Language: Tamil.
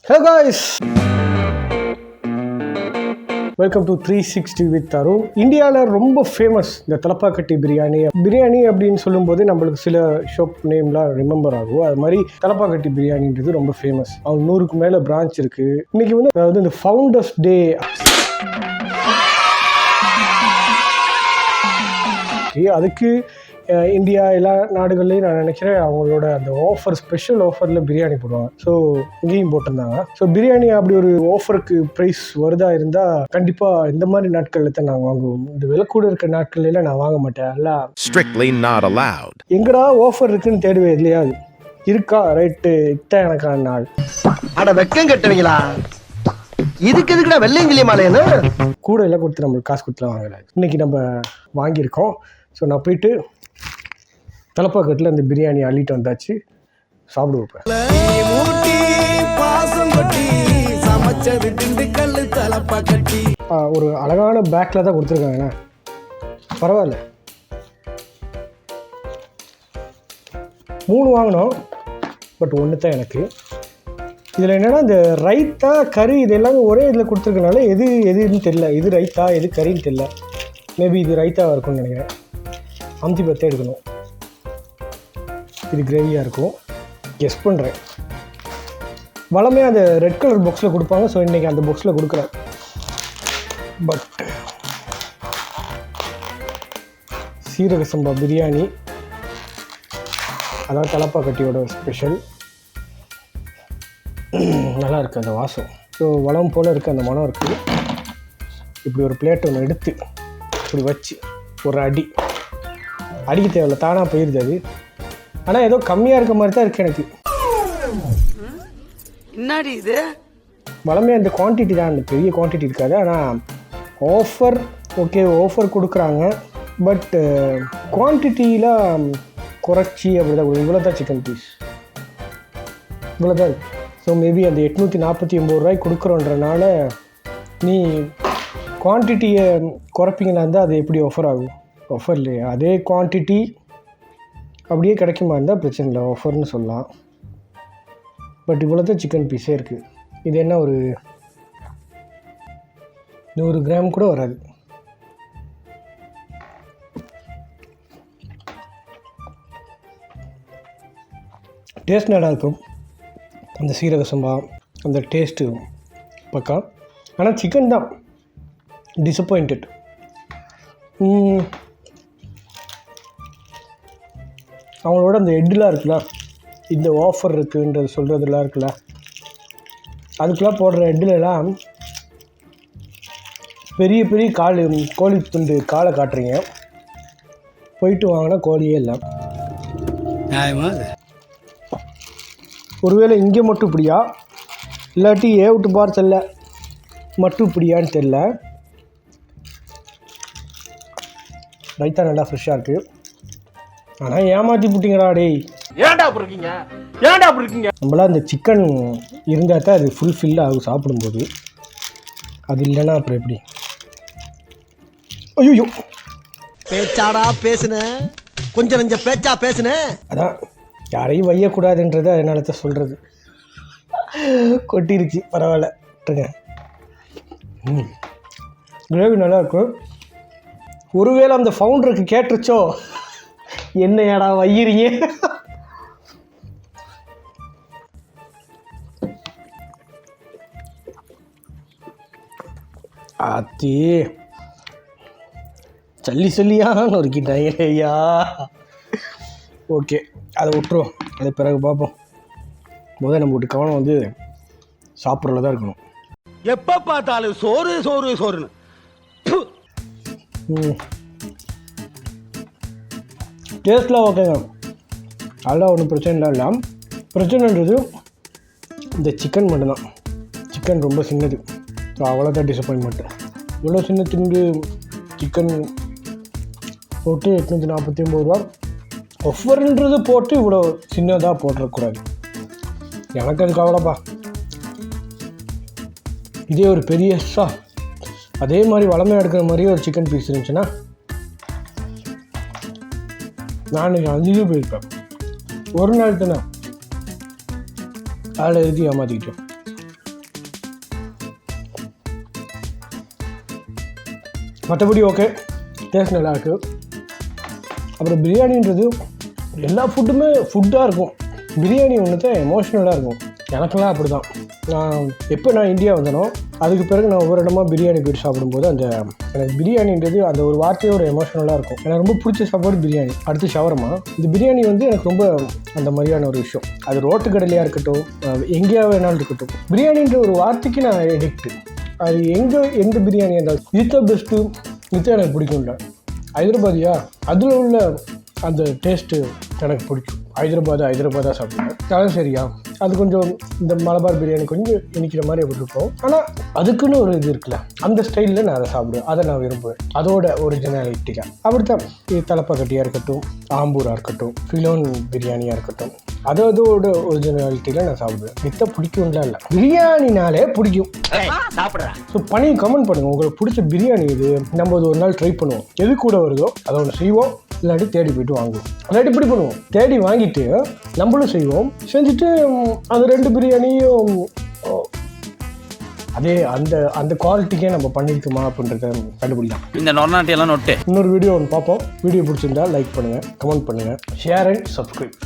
Hello guys, welcome to 360 with Arun. இந்தியாவில் ரொம்ப ஃபேமஸ் இந்த தலப்பாக்கட்டி பிரியாணி அப்படின்னு சொல்லும்போது நம்மளுக்கு சில ஷாப் நேம்லாம் ரிமெம்பர் ஆகும். அது மாதிரி தலப்பாக்கட்டி பிரியாணின்றது ரொம்ப ஃபேமஸ். அவங்க 100க்கு மேலே பிரான்ச் இருக்குது. இன்றைக்கி வந்து அதாவது இந்த ஃபவுண்டர்ஸ் டே, அதுக்கு இந்தியா எல்லா நாடுகள்லையும் நான் நினைக்கிறேன் அவங்களோட அந்த ஆஃபர், ஸ்பெஷல் ஆஃபரில் பிரியாணி போடுவாங்க. ஸோ இங்கேயும் போட்டிருந்தாங்க. ஸோ பிரியாணி அப்படி ஒரு ஆஃபருக்கு ப்ரைஸ் வருதா இருந்தால் கண்டிப்பாக இந்த மாதிரி நாட்களில் தான் நாங்கள் வாங்குவோம். இந்த விலை கூட இருக்கிற நாட்கள்லாம் நான் வாங்க மாட்டேன். எல்லாம் strictly not allowed. எங்கடா ஆஃபர் இருக்குன்னு தேடுவேன் இல்லையா? இருக்கா, ரைட்டு, இத்தான் எனக்கான நாள். அட வெக்கம் கட்டுவீங்களா? இதுக்கு எதுக்குடா வெள்ளையங்கிலி மாலையன்னு கூட எல்லாம் கொடுத்து நம்மளுக்கு காசு கொடுத்துலாம் வாங்கல. இன்னைக்கு நம்ம வாங்கியிருக்கோம். ஸோ நான் போயிட்டு தலப்பாக்கட்டில் அந்த பிரியாணி அள்ளிட்டு வந்தாச்சு, சாப்பிட வைப்பேன். ஒரு அழகான பேக்கில் தான் கொடுத்துருக்காங்கண்ணா, பரவாயில்ல. 3 வாங்கினோம், பட் 1 தான் எனக்கு. இதில் என்னென்னா இந்த ரைத்தா கறி இது எல்லாமே ஒரே இதில் கொடுத்துருக்கனால எதுன்னு தெரியல. இது ரைத்தா எது கறின்னு தெரியல. மேபி இது ரைத்தாவாக இருக்கும்னு நினைக்கிறேன். அமுத்தி பத்தே எடுக்கணும். இது கிரேவியாக இருக்கும் கெஸ் பண்ணுறேன். வளமையாக அந்த ரெட் கலர் பாக்ஸில் கொடுப்பாங்க. ஸோ இன்றைக்கி அந்த பாக்ஸில் கொடுக்குறேன். பட் சீரக சம்பா பிரியாணி, அதான் தலப்பாக்கட்டியோட ஸ்பெஷல். நல்லா இருக்குது அந்த வாசம். ஸோ வளம் போல் இருக்குது, அந்த மனம் இருக்குது. இப்படி ஒரு பிளேட் ஒன்று எடுத்து இப்படி வச்சு ஒரு அடிக்க தேவையில்ல, தானாக போயிடுது அது. ஆனால் ஏதோ கம்மியாக இருக்க மாதிரி தான் இருக்குது எனக்கு. என்னடி இது? வளமையாக இந்த குவான்டிட்டி தான், அந்த பெரிய குவான்டிட்டி இருக்காது. ஆனால் ஆஃபர் ஓகே, ஆஃபர் கொடுக்குறாங்க. பட் குவான்டிட்டியில் குறைச்சி அப்படி தான். இவ்வளோ தான் சிக்கன் பீஸ், இவ்வளோ தான் இருக்குது. ஸோ மேபி அந்த 849 ரூபாய்க்கு கொடுக்குறோன்றனால நீ குவான்டிட்டியை குறைப்பீங்களா இருந்தால் அது எப்படி ஆஃபர் ஆகும்? ஆஃபர் இல்லையா? அதே குவான்டிட்டி அப்படியே கிடைக்குமா இருந்தால் பிரச்சனை இல்லை, ஆஃபர்னு சொல்லலாம். பட் இவ்வளோ தான் சிக்கன் பீஸே இருக்குது. இது என்ன ஒரு 100 கிராம் கூட வராது. டேஸ்ட் நல்லா இருக்கும். அந்த சீரக சம்பா அந்த டேஸ்ட்டு பக்கா. ஆனால் சிக்கன் தான் டிசப்பாயிண்டட். அவங்களோட அந்த ஹெட்டெலாம் இருக்குல்ல, இந்த ஆஃபர் இருக்குன்றது சொல்கிறதுலாம் இருக்குல்ல, அதுக்கெலாம் போடுற ஹெட்டிலலாம் பெரிய பெரிய கோழி துண்டு காலை காட்டுறீங்க. போயிட்டு வாங்கினா கோழியே இல்லை. ஒருவேளை இங்கே மட்டும் இப்படியா, இல்லாட்டி ஏவுட்டு பார்சல்ல மட்டும் இப்படியான்னு தெரில. ரைத்தா நல்லா ஃப்ரெஷ்ஷாக இருக்குது. ஆனால் ஏமாற்றி போட்டிங்கடா டேய். ஏன்டா இருக்கீங்க? நம்மளாம் அந்த சிக்கன் இருந்தால் தான் அது ஃபுல்ஃபில் ஆகும் சாப்பிடும்போது. அது இல்லைன்னா அப்புறம் எப்படி? ஐயோ, பேச்சாடா பேசுன, கொஞ்சம் நெஞ்ச பேச்சா பேசுன. அதான் யாரையும் வையக்கூடாதுன்றது அதனால தான் சொல்கிறது. கொட்டிருச்சு, பரவாயில்ல விட்டுருங்க. கிரேவி நல்லாயிருக்கும். ஒருவேளை அந்த ஃபவுண்டருக்கு கேட்டுருச்சோ, என்ன ஏடா வையிறீங்க? ஆத்தி சொல்லியான்னு ஒருக்கிட்டாங்க ஐயா. ஓகே, அதை விட்டுருவோம், அது பிறகு பார்ப்போம். முதல்ல நம்ம ஒரு கவனம் வந்து சாப்பிட்றதுல தான் இருக்கணும். எப்போ பார்த்தாலும் சோறுன்னு. டேஸ்ட்லாம் ஓகேங்க, அதெல்லாம் ஒன்றும் பிரச்சனை இல்லை. பிரச்சனைன்றது இந்த சிக்கன் மட்டும்தான். சிக்கன் ரொம்ப சின்னது. ஸோ அவ்வளோதான் டிசப்பாயின்மெண்ட்டு. இவ்வளோ சின்ன திண்டு சிக்கன் போட்டு 849 ரூபா ஆஃபர்ன்றது போட்டு இவ்வளோ சின்னதாக போட்டுறக்கூடாது. எனக்கு அது கவலைப்பா. இதே ஒரு பெரிய அதே மாதிரி வளமையாக எடுக்கிற மாதிரியே ஒரு சிக்கன் பீஸ் இருந்துச்சுன்னா நான் அதிகம் போயிருப்பேன். ஒரு நாள் தானே அதில் எதுக்கு ஏமாற்றிக்கிட்டோம். மற்றபடி ஓகே, டேஸ்ட் நல்லாயிருக்கு. அப்புறம் பிரியாணின்றது எல்லா ஃபுட்டுமே ஃபுட்டாக இருக்கும், பிரியாணி ஒன்று தான் எமோஷ்னலாக இருக்கும். எனக்கெல்லாம் அப்படி தான். நான் இந்தியா வந்தனோ அதுக்கு பிறகு நான் ஒவ்வொரு இடமா பிரியாணி போய்ட்டு சாப்பிடும்போது எனக்கு பிரியாணின்றது அந்த ஒரு வார்த்தையே ஒரு எமோஷ்னலாக இருக்கும். எனக்கு ரொம்ப பிடிச்ச சாப்பாடு பிரியாணி. அடுத்து ஷவர்மா. இந்த பிரியாணி வந்து எனக்கு ரொம்ப அந்த மாதிரியான ஒரு விஷயம். அது ரோட்டு கடையிலையாக இருக்கட்டும், எங்கேயா வேணாலும் இருக்கட்டும், பிரியாணின்ற ஒரு வார்த்தைக்கு நான் எடிக்ட்டு. அது எந்த பிரியாணி இருந்தாலும் இதுதான் பெஸ்ட்டு, இதுதான் எனக்கு பிடிக்கும்ல. ஹைதராபாதியா, அதில் உள்ள அந்த டேஸ்ட்டு எனக்கு பிடிக்கும். ஹைதராபாதாக சாப்பிடுவேன். அதான் சரியா, அது கொஞ்சம் இந்த மலபார் பிரியாணி கொஞ்சம் இனிக்கிற மாதிரி அப்படி இருக்கும். ஆனால் அதுக்குன்னு ஒரு இது இருக்குல்ல, அந்த ஸ்டைலில் நான் அதை சாப்பிடுவேன், அதை நான் விரும்புவேன். அதோட ஒரிஜினாலிட்டியாக அப்படித்தான். இது தலப்பாக்கட்டியாக இருக்கட்டும், ஆம்பூராக இருக்கட்டும், ஃபிலோன் பிரியாணியாக இருக்கட்டும், அதோட ஒரிஜினாலிட்டியில் நான் சாப்பிடுவேன். மித்த பிடிக்கும்லாம் இல்லை, பிரியாணினாலே பிடிக்கும். ஸோ பண்ணி கமெண்ட் பண்ணுங்கள் உங்களுக்கு பிடிச்ச பிரியாணி இது. நம்ம அது ஒரு நாள் ட்ரை பண்ணுவோம். எது கூட வருதோ அதை ஒன்று செய்வோம், இல்லாட்டி தேடி போய்ட்டு வாங்குவோம். இல்லாட்டி இப்படி பண்ணுவோம், தேடி வாங்கிட்டு நம்மளும் செய்வோம். செஞ்சுட்டு அந்த 2 பிரியாணியும் அதே அந்த குவாலிட்டிக்கே நம்ம பண்ணியிருக்கோமா அப்படின்றத கண்டுபிடிக்கலாம். இந்த நொர்நாட்டியெல்லாம் நோட்டு. இன்னொரு வீடியோ ஒன்று பார்ப்போம். வீடியோ பிடிச்சிருந்தா லைக் பண்ணுங்கள், கமெண்ட் பண்ணுங்கள், ஷேர் அண்ட் சப்ஸ்கிரைப்.